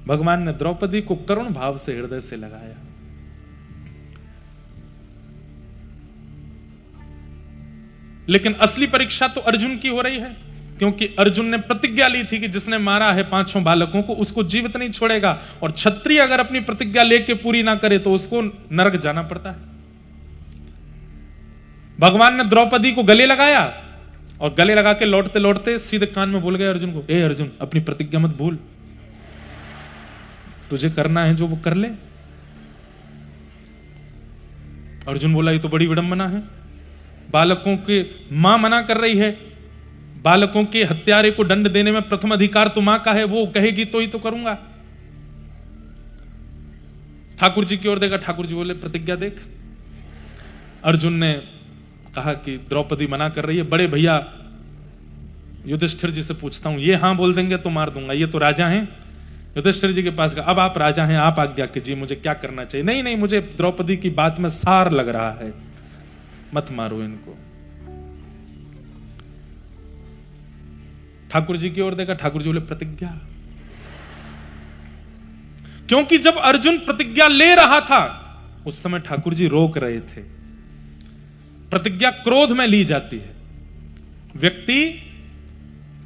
भगवान ने द्रौपदी को करुण भाव से हृदय से लगाया। लेकिन असली परीक्षा तो अर्जुन की हो रही है, क्योंकि अर्जुन ने प्रतिज्ञा ली थी कि जिसने मारा है 5 बालकों को उसको जीवित नहीं छोड़ेगा, और क्षत्रिय अगर अपनी प्रतिज्ञा लेके पूरी ना करे तो उसको नरक जाना पड़ता है। भगवान ने द्रौपदी को गले लगाया और गले लगा के लौटते लौटते सीधे कान में बोल गए अर्जुन को, ए अर्जुन अपनी प्रतिज्ञा मत भूल, तुझे करना है जो वो कर ले। अर्जुन बोला ये तो बड़ी विडंबना है, बालकों के मां मना कर रही है, बालकों के हत्यारे को दंड देने में प्रथम अधिकार तो मां का है, वो कहेगी तो ही तो करूंगा। ठाकुर जी की ओर देखा, ठाकुर जी बोले प्रतिज्ञा देख। अर्जुन ने कहा कि द्रौपदी मना कर रही है, बड़े भैया युधिष्ठिर जी से पूछता हूं, ये हां बोल देंगे तो मार दूंगा, ये तो राजा हैं। युधिष्ठिर जी के पास गया, अब आप राजा हैं, आप आज्ञा कीजिए, मुझे क्या करना चाहिए। नहीं नहीं, मुझे द्रौपदी की बात में सार लग रहा है, मत मारो इनको। ठाकुर जी की ओर देखा, ठाकुर जी बोले प्रतिज्ञा। क्योंकि जब अर्जुन प्रतिज्ञा ले रहा था उस समय ठाकुर जी रोक रहे थे। प्रतिज्ञा क्रोध में ली जाती है, व्यक्ति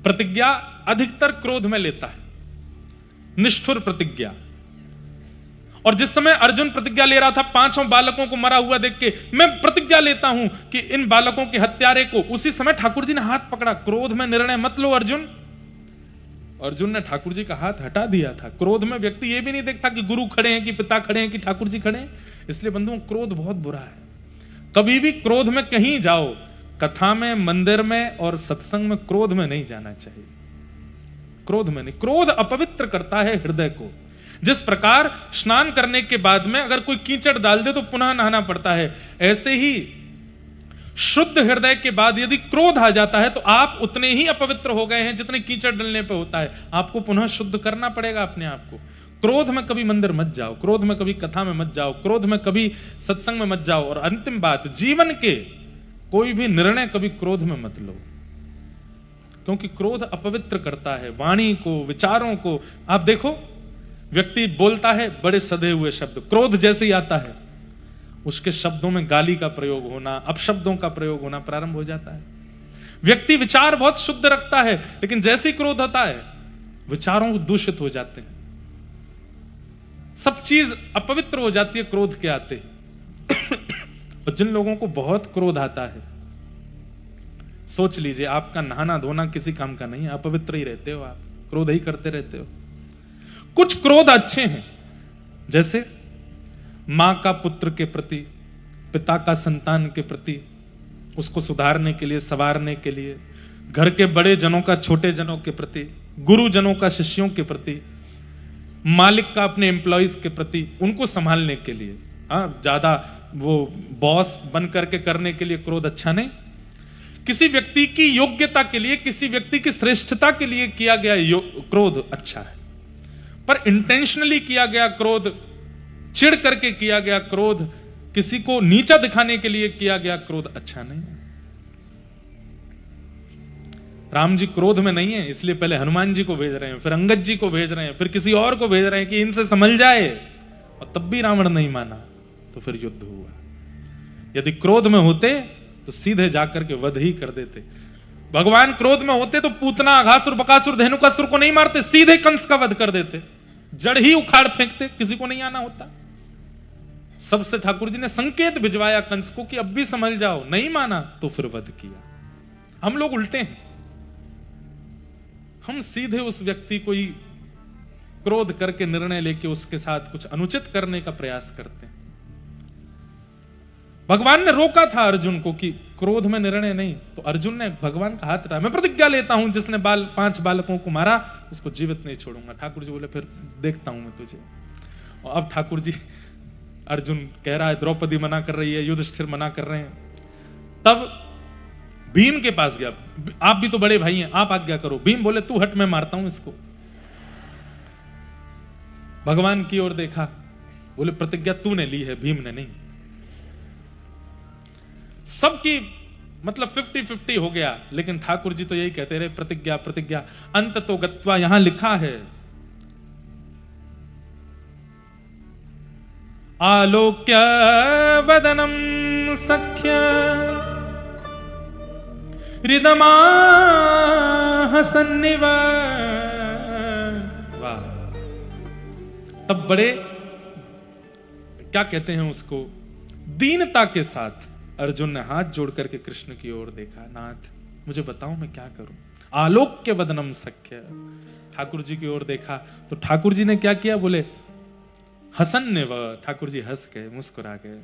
प्रतिज्ञा अधिकतर क्रोध में लेता है, निष्ठुर प्रतिज्ञा। और जिस समय अर्जुन प्रतिज्ञा ले रहा था 5 बालकों को मरा हुआ देख के, मैं प्रतिज्ञा लेता हूं कि इन बालकों के हत्यारे को, उसी समय ठाकुर जी ने हाथ पकड़ा, क्रोध में निर्णय मत लो अर्जुन। अर्जुन ने ठाकुर जी का हाथ हटा दिया था। क्रोध में व्यक्ति ये भी नहीं देखता कि गुरु खड़े हैं, कि पिता खड़े हैं, कि ठाकुर जी खड़े हैं। इसलिए बंधुओं, क्रोध बहुत बुरा है। कभी भी क्रोध में कहीं जाओ, कथा में, मंदिर में और सत्संग में क्रोध में नहीं जाना चाहिए। क्रोध में नहीं, क्रोध अपवित्र करता है हृदय को। जिस प्रकार स्नान करने के बाद में अगर कोई कीचड़ डाल दे तो पुनः नहाना पड़ता है, ऐसे ही शुद्ध हृदय के बाद यदि क्रोध आ जाता है तो आप उतने ही अपवित्र हो गए हैं जितने कीचड़ डलने पे होता है। आपको पुनः शुद्ध करना पड़ेगा अपने आप को। क्रोध में कभी मंदिर मत जाओ, क्रोध में कभी कथा में मत जाओ, क्रोध में कभी सत्संग में मत जाओ। और अंतिम बात, जीवन के कोई भी निर्णय कभी क्रोध में मत लो, क्योंकि क्रोध अपवित्र करता है वाणी को, विचारों को। आप देखो, व्यक्ति बोलता है बड़े सधे हुए शब्द, क्रोध जैसे ही आता है उसके शब्दों में गाली का प्रयोग होना, अपशब्दों का प्रयोग होना प्रारंभ हो जाता है। व्यक्ति विचार बहुत शुद्ध रखता है, लेकिन जैसे ही क्रोध होता है विचारों दूषित हो जाते हैं, सब चीज अपवित्र हो जाती है क्रोध के आते ही। और जिन लोगों को बहुत क्रोध आता है, सोच लीजिए आपका नहाना धोना किसी काम का नहीं है, अपवित्र ही रहते हो, आप क्रोध ही करते रहते हो। कुछ क्रोध अच्छे हैं, जैसे मां का पुत्र के प्रति, पिता का संतान के प्रति, उसको सुधारने के लिए, संवारने के लिए, घर के बड़े जनों का छोटे जनों के प्रति, गुरुजनों का शिष्यों के प्रति, मालिक का अपने एम्प्लॉइज के प्रति, उनको संभालने के लिए। ज्यादा वो बॉस बन करके करने के लिए क्रोध अच्छा नहीं। किसी व्यक्ति की योग्यता के लिए, किसी व्यक्ति की श्रेष्ठता के लिए किया गया क्रोध अच्छा है, पर इंटेंशनली किया गया क्रोध, चिढ़ करके किया गया क्रोध, किसी को नीचा दिखाने के लिए किया गया क्रोध अच्छा नहीं। राम जी क्रोध में नहीं है, इसलिए पहले हनुमान जी को भेज रहे हैं, फिर अंगद जी को भेज रहे हैं, फिर किसी और को भेज रहे हैं कि इनसे समझ जाए, और तब भी रावण नहीं माना तो फिर युद्ध हुआ। यदि क्रोध में होते तो सीधे जाकर के वध ही कर देते। भगवान क्रोध में होते तो पूतना, अघासुर, बकासुर, धेनुकासुर को नहीं मारते, सीधे कंस का वध कर देते, जड़ ही उखाड़ फेंकते, किसी को नहीं आना होता। सबसे ठाकुर जी ने संकेत भिजवाया कंस को कि अब भी संभल जाओ, नहीं माना तो फिर वध किया। हम लोग उल्टे हैं, हम सीधे उस व्यक्ति को ही क्रोध करके निर्णय लेके उसके साथ कुछ अनुचित करने का प्रयास करते हैं। भगवान ने रोका था अर्जुन को कि क्रोध में निर्णय नहीं, तो अर्जुन ने भगवान का हाथ उठाया, मैं प्रतिज्ञा लेता हूं जिसने 5 बालकों को मारा उसको जीवित नहीं छोड़ूंगा। ठाकुर जी बोले फिर देखता हूं मैं तुझे। और अब ठाकुर जी, अर्जुन कह रहा है, द्रौपदी मना कर रही है, युधिष्ठिर मना कर रहे हैं, तब भीम के पास गया, आप भी तो बड़े भाई हैं, आप आज्ञा करो। भीम बोले तू हट, मैं मारता हूं इसको। भगवान की ओर देखा, बोले प्रतिज्ञा तूने ली है, भीम ने नहीं। सबकी मतलब 50-50 हो गया, लेकिन ठाकुर जी तो यही कहते रहे प्रतिज्ञा प्रतिज्ञा। अंत तो गत्वा यहां लिखा है, आलोक्य वदनम सख्य हृदमा हसन्निव। वाह, तब बड़े क्या कहते हैं उसको, दीनता के साथ अर्जुन ने हाथ जोड़ करके कृष्ण की ओर देखा, नाथ मुझे बताओ मैं क्या करूं। आलोक्य वदनम सख्य, ठाकुर जी की ओर देखा तो ठाकुर जी ने क्या किया, बोले हसन्निव। ठाकुर जी हंस गए, मुस्कुरा गए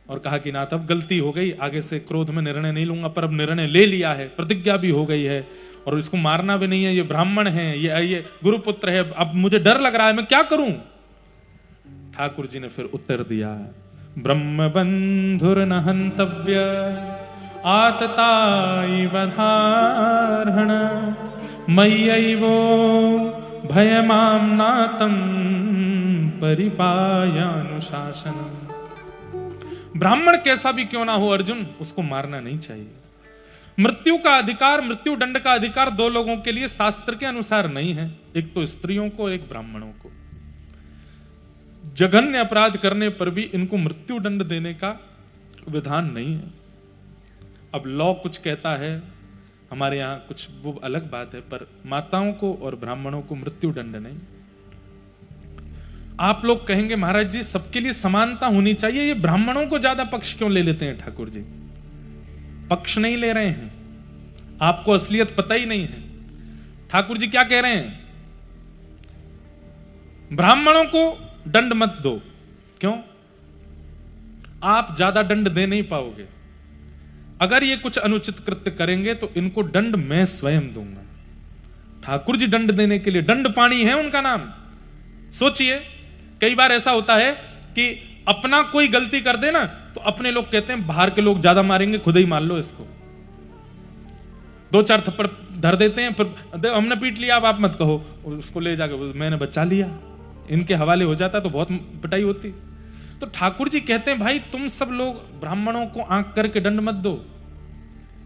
और कहा कि नाथ अब गलती हो गई, आगे से क्रोध में निर्णय नहीं लूंगा, पर अब निर्णय ले लिया है, प्रतिज्ञा भी हो गई है और इसको मारना भी नहीं है, ये ब्राह्मण है, ये गुरुपुत्र है, अब मुझे डर लग रहा है, मैं क्या करूं। ठाकुर जी ने फिर उत्तर दिया, ब्रह्म बंधुर न हंतव्य आतताई वधार्हण मय्यैवो भयमाम्नातं परिपायानुशासनम्। ब्राह्मण कैसा भी क्यों ना हो अर्जुन, उसको मारना नहीं चाहिए। मृत्यु का अधिकार, मृत्यु दंड का अधिकार 2 लोगों के लिए शास्त्र के अनुसार नहीं है, एक तो स्त्रियों को, एक ब्राह्मणों को। जघन्य अपराध करने पर भी इनको मृत्यु दंड देने का विधान नहीं है। अब लॉ कुछ कहता है, हमारे यहां कुछ वो अलग बात है, पर माताओं को और ब्राह्मणों को मृत्यु दंड नहीं। आप लोग कहेंगे महाराज जी सबके लिए समानता होनी चाहिए, ये ब्राह्मणों को ज्यादा पक्ष क्यों ले लेते हैं। ठाकुर जी पक्ष नहीं ले रहे हैं, आपको असलियत पता ही नहीं है। ठाकुर जी क्या कह रहे हैं, ब्राह्मणों को दंड मत दो। क्यों? आप ज्यादा दंड दे नहीं पाओगे। अगर ये कुछ अनुचित कृत्य करेंगे तो इनको दंड मैं स्वयं दूंगा। ठाकुर जी दंड देने के लिए, दंड पाणी है उनका नाम। सोचिए, कई बार ऐसा होता है कि अपना कोई गलती कर दे ना तो अपने लोग कहते हैं बाहर के लोग ज्यादा मारेंगे, खुद ही मार लो इसको। 2-4 थप्पड़ धर देते हैं, फिर हमने पीट लिया, अब आप मत कहो, उसको ले जाकर मैंने बचा लिया, इनके हवाले हो जाता तो बहुत पिटाई होती। तो ठाकुर जी कहते हैं भाई तुम सब लोग ब्राह्मणों को आंक करके दंड मत दो।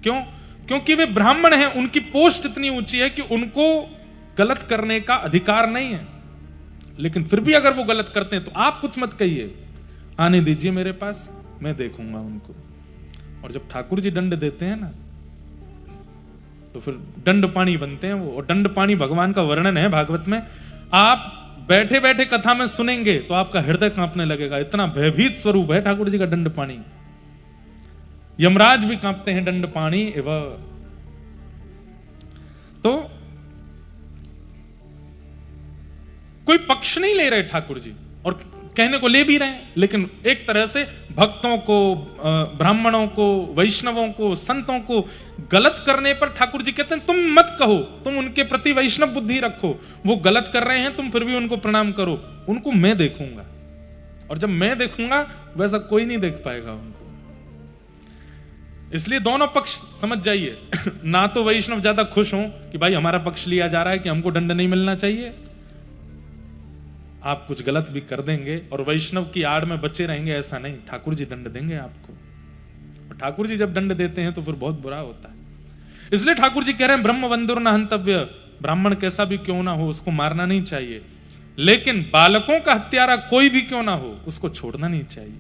क्यों? क्योंकि वे ब्राह्मण हैं, उनकी पोस्ट इतनी ऊंची है कि उनको गलत करने का अधिकार नहीं है। लेकिन फिर भी अगर वो गलत करते हैं तो आप कुछ मत कहिए, आने दीजिए मेरे पास, मैं देखूंगा उनको। और जब ठाकुर जी दंड देते हैं ना तो फिर दंड पाणी बनते हैं वो। और दंड पाणी भगवान का वर्णन है भागवत में, आप बैठे बैठे कथा में सुनेंगे तो आपका हृदय कांपने लगेगा, इतना भयभीत स्वरूप है ठाकुर जी का दंड पाणी। यमराज भी कांपते हैं दंड पाणी एवं। तो कोई पक्ष नहीं ले रहे ठाकुर जी, और कहने को ले भी रहे हैं, लेकिन एक तरह से भक्तों को, ब्राह्मणों को, वैष्णवों को, संतों को गलत करने पर ठाकुर जी कहते हैं तुम मत कहो, तुम उनके प्रति वैष्णव बुद्धि रखो, वो गलत कर रहे हैं तुम फिर भी उनको प्रणाम करो, उनको मैं देखूंगा। और जब मैं देखूंगा वैसा कोई नहीं देख पाएगा उनको। इसलिए दोनों पक्ष समझ जाइए। ना तो वैष्णव ज्यादा खुश हो कि भाई हमारा पक्ष लिया जा रहा है कि हमको दंड नहीं मिलना चाहिए, आप कुछ गलत भी कर देंगे और वैष्णव की आड़ में बचे रहेंगे, ऐसा नहीं। ठाकुर जी दंड देंगे आपको, और ठाकुर जी जब दंड देते हैं तो फिर बहुत बुरा होता है। इसलिए ठाकुर जी कह रहे हैं ब्रह्म बंधुर न हंतव्य, ब्राह्मण कैसा भी क्यों ना हो उसको मारना नहीं चाहिए, लेकिन बालकों का हत्यारा कोई भी क्यों ना हो उसको छोड़ना नहीं चाहिए।